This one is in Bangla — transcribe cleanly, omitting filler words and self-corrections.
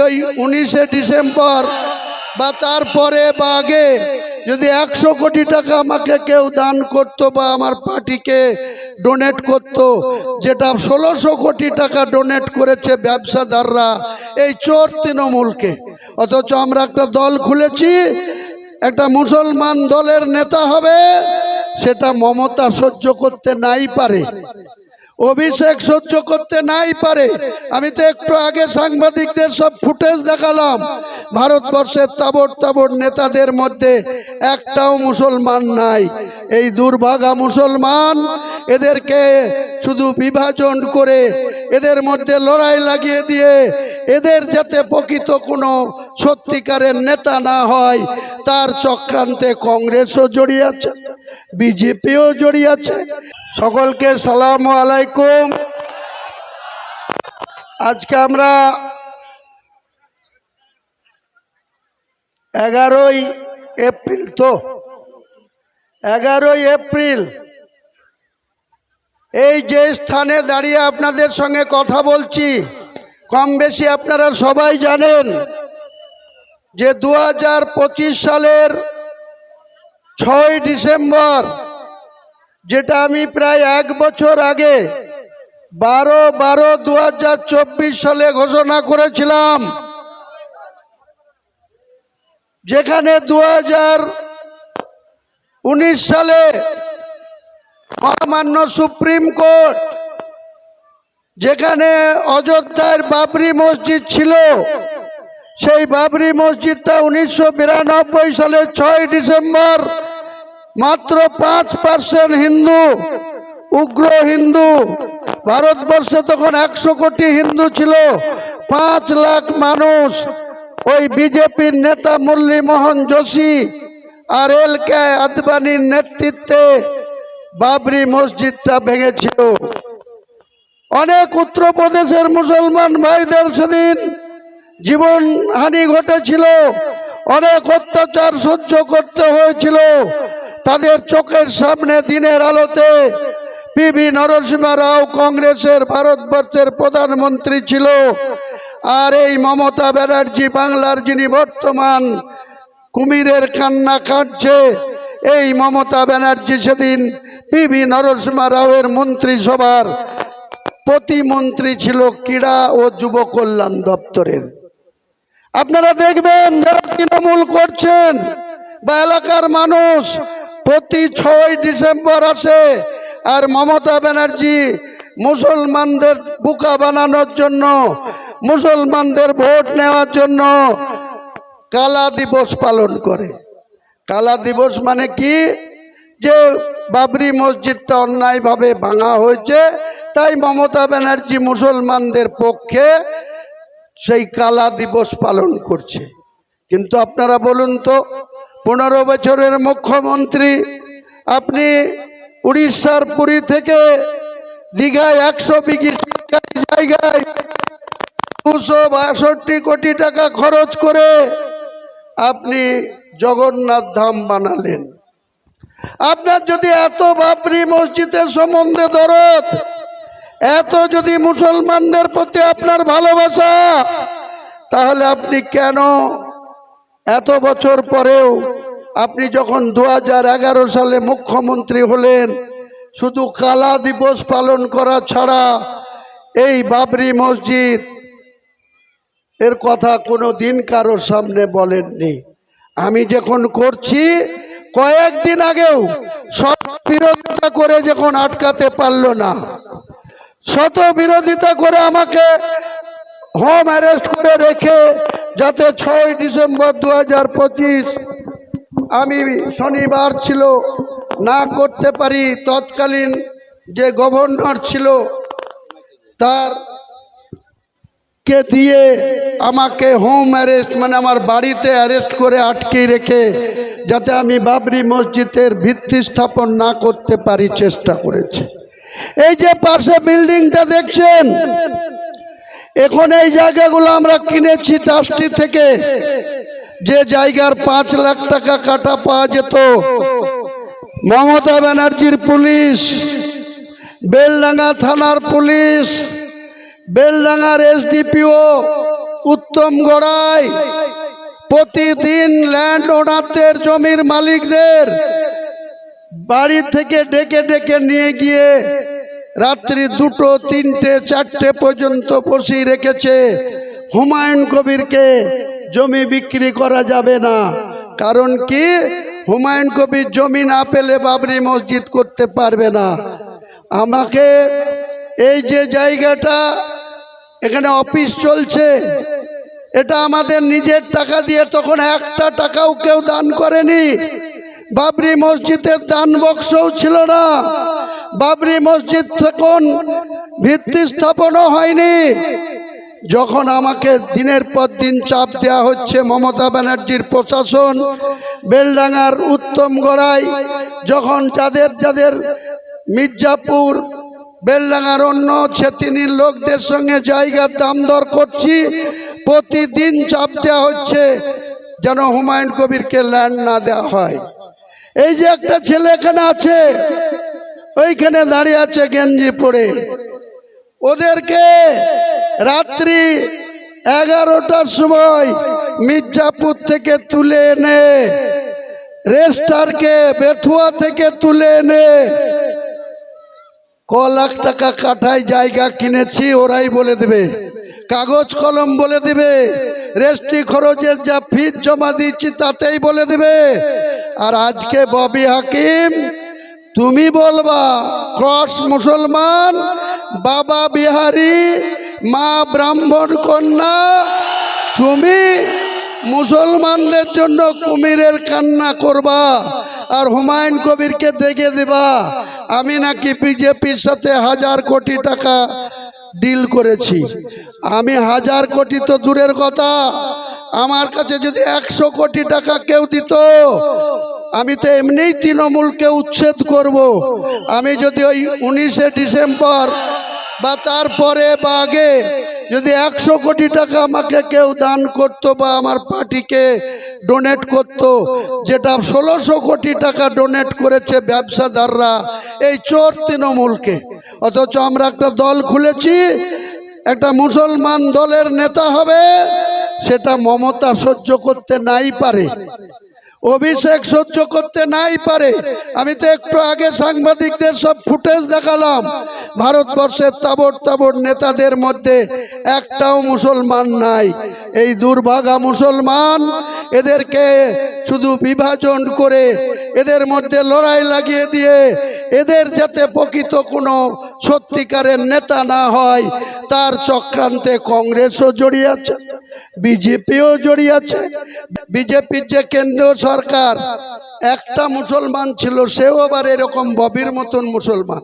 ওই 19শে ডিসেম্বর বা তারপরে বা আগে যদি 100 কোটি টাকা আমাকে কেউ দান করতো বা আমার পার্টিকে ডোনেট করতো, যেটা 1600 কোটি টাকা ডোনেট করেছে ব্যবসাদাররা এই চোর তৃণমূলকে, অথচ আমরা একটা দল খুলেছি, একটা মুসলমান দলের নেতা হবে, সেটা মমতা সহ্য করতে নাই পারে, অভিষেক সহ্য করতে নাই পারে। আমি তো একটু আগে সাংবাদিকদের সব ফুটেজ দেখালাম, ভারতবর্ষের তাবড় তাবড় নেতাদের মধ্যে একটাও মুসলমান নাই। এই দুর্ভাগা মুসলমান, এদেরকে শুধু বিভাজন করে এদের মধ্যে লড়াই লাগিয়ে দিয়ে এদের যাতে প্রকৃত কোনো সত্যিকারের নেতা না হয় তার চক্রান্তে কংগ্রেসও জড়িয়ে আছে, বিজেপিও জড়িয়ে আছে। সকলকে সালাম আলাইকুম। আজকে আমরা 11ই এপ্রিল, তো 11ই এপ্রিল এই যে স্থানে দাঁড়িয়ে আপনাদের সঙ্গে কথা বলছি, কম বেশি আপনারা সবাই জানেন যে 2025 সালের 6ই ডিসেম্বর, যেটা আমি প্রায় 1 বছর আগে 12/12/2024 সালে ঘোষণা করেছিলাম, যেখানে 2019 সালে মহামান্য সুপ্রিম কোর্ট, যেখানে অযোধ্যার বাবরি মসজিদ ছিল, সেই বাবরি মসজিদটা 1992 সালে 6ই ডিসেম্বর মাত্র 5% হিন্দু, উগ্র হিন্দু, ভারতবর্ষে তখন 100 কোটি হিন্দু ছিল, 5 লাখ মানুষ ওই বিজেপির নেতা মুরলী মোহন যোশী আর এল.কে. আদবানির নেতৃত্বে বাবরি মসজিদটা ভেঙেছিল। অনেক উত্তরপ্রদেশের মুসলমান ভাইদের সেদিন জীবনহানি ঘটেছিল, অনেক অত্যাচার সহ্য করতে হয়েছিল। তাদের চোখের সামনে দিনের আলোতে পি.ভি. নরসিংহ রাও কংগ্রেসের ভারতবর্ষের প্রধানমন্ত্রী ছিল, আর এই মমতা ব্যানার্জি বাংলার যিনি বর্তমান কুমিরের কান্না কাটছে, এই মমতা ব্যানার্জি সেদিন পি.ভি. নরসিংহ রাওয়ের মন্ত্রিসভার প্রতিমন্ত্রী ছিল ক্রীড়া ও যুব কল্যাণ দপ্তরের। আপনারা দেখবেন যারা তৃণমূল করছেন বা এলাকার মানুষ প্রতি 6ই ডিসেম্বর আসে, আর মমতা ব্যানার্জি মুসলমানদের বোকা বানানোর জন্য, মুসলমানদের ভোট নেওয়ার জন্য কালা দিবস পালন করে। কালা দিবস মানে কি? যে বাবরি মসজিদটা অন্যায়ভাবে ভাঙা হয়েছে, তাই মমতা ব্যানার্জি মুসলমানদের পক্ষে সেই কালা দিবস পালন করছে। কিন্তু আপনারা বলুন তো, 15 বছরের মুখ্যমন্ত্রী, আপনি উড়িষ্যার পুরী থেকে দীঘায় 100 বিঘি সরকারি জায়গায় 262 কোটি টাকা খরচ করে আপনি জগন্নাথ ধাম বানালেন। আপনার যদি এত বাবরি মসজিদের সম্বন্ধে দরদ, এত যদি মুসলমানদের প্রতি আপনার ভালোবাসা, তাহলে আপনি কেন এত বছর পরেও, আপনি যখন 2011 সালে মুখ্যমন্ত্রী হলেন, শুধু কালা দিবস পালন করা ছাড়া এই বাবরি মসজিদ এর কথা কোনো দিন কারোর সামনে বলেননি? আমি যখন করছি, কয়েকদিন আগেও সব বিরোধিতা করে যখন আটকাতে পারলো না, শত বিরোধিতা করে আমাকে হোম অ্যারেস্ট করে রেখে, যাতে 6ই ডিসেম্বর 2025 আমি শনিবার ছিল না করতে পারি, তৎকালীন যে গভর্নর ছিল তার কে দিয়ে আমাকে হোম অ্যারেস্ট, মানে আমার বাড়িতে অ্যারেস্ট করে আটকে রেখে, যাতে আমি বাবরি মসজিদের ভিত্তি স্থাপন না করতে পারি চেষ্টা করেছে। এই যে পাশে বিল্ডিংটা দেখছেন, এখন এই জায়গাগুলো আমরা কিনেছি ট্রাস্টি থেকে, যে জায়গার 5 লাখ টাকা কাটা পাওয়া যেত, মমতা ব্যানার্জির পুলিশ, বেলডাঙ্গা থানার পুলিশ, বেলডাঙ্গার এসডিপিও, উত্তম গড়াই প্রতিদিন ল্যান্ড ওনারদের জমির মালিকদের বাড়ি থেকে ডেকে ডেকে নিয়ে গিয়ে রাত্রি 2টো 3টে 4টে পর্যন্ত বসিয়ে রেখেছে। হুমায়ুন কবিরকে জমি বিক্রি করা যাবে না, কারণ কি হুমায়ুন কবির জমি না পেলে বাবরি মসজিদ করতে পারবে না। আমাকে এই যে জায়গাটা এখানে অফিস চলছে, এটা আমাদের নিজের টাকা দিয়ে, তখন একটা টাকাও কেউ দান করেনি। বাবরি মসজিদের দান বক্সও ছিল না। বাবরি মসজিদ তখন ভিত্তি স্থাপনও হয়নি। যখন আমাকে দিনের পর দিন চাপ দেওয়া হচ্ছে মমতা ব্যানার্জির প্রশাসন, বেলডাঙ্গার উত্তম গড়াই, যখন যাদের যাদের মির্জাপুর বেলডাঙ্গার অন্য ছেতিনির লোকদের সঙ্গে জায়গার দাম দর করছি, প্রতিদিন চাপ দেওয়া হচ্ছে যেন হুমায়ুন কবিরকে ল্যান্ড না দেওয়া হয়। এই যে একটা ছেলে এখানে আছে, ওইখানে দাঁড়িয়ে আছে গেঞ্জি পরে, ওদেরকে রাত্রি 11টার সময় মির্জাপুর থেকে তুলে এনে, রেস্টারকে বেথুয়া থেকে তুলে এনে ক লাখ টাকা কাঠায় জায়গা কিনেছি ওরাই বলে দেবে, কাগজ কলম বলে দিবে, রেস্ট্রি খরচের যা ফিস জমা দিচ্ছি তাতেই বলে দিবে। আর আজকে ববি হাকিম তুমি বলবা ক্রস মুসলমান, বাবা বিহারি, মা ব্রাহ্মণ কন্যা, তুমি মুসলমানদের জন্য কুমিরের কান্না করবা আর হুমায়ুন কবিরকে দেখে দিবা আমি নাকি বিজেপির সাথে 1000 কোটি টাকা ডিল করেছি। আমি 1000 কোটি তো দূরের কথা, আমার কাছে যদি 100 কোটি টাকা কেউ দিত, আমি তো এমনিই তৃণমূলকে উচ্ছেদ করব। আমি যদি ওই 19শে ডিসেম্বর বা তারপরে বা আগে যদি 100 কোটি টাকা আমাকে কেউ দান করত বা আমার পার্টিকে ডোনেট করত, যেটা 1600 কোটি টাকা ডোনেট করেছে ব্যবসাদাররা এই চোর তৃণমূলকে, অথচ আমরা একটা দল খুলেছি, একটা মুসলমান দলের নেতা হবে, সেটা মমতা সহ্য করতে নাই পারে, অভিষেক সহ্য করতে নাই পারে। আমি তো একটু আগে সাংবাদিকদের সব ফুটেজ দেখালাম, ভারতবর্ষের তাবড় তাবড় নেতাদের মধ্যে একটাও মুসলমান নাই। এই দুর্ভাগা মুসলমান, এদেরকে শুধু বিভাজন করে এদের মধ্যে লড়াই লাগিয়ে দিয়ে এদের যাতে প্রকৃত কোনো সত্যিকারের নেতা না হয় তার চক্রান্তে কংগ্রেসও জড়িয়ে আছে, বিজেপিও জড়িয়ে আছে। বিজেপির যে কেন্দ্রীয় সরকার একটা মুসলমান ছিল, সেও আবার এরকম ববির মতন মুসলমান।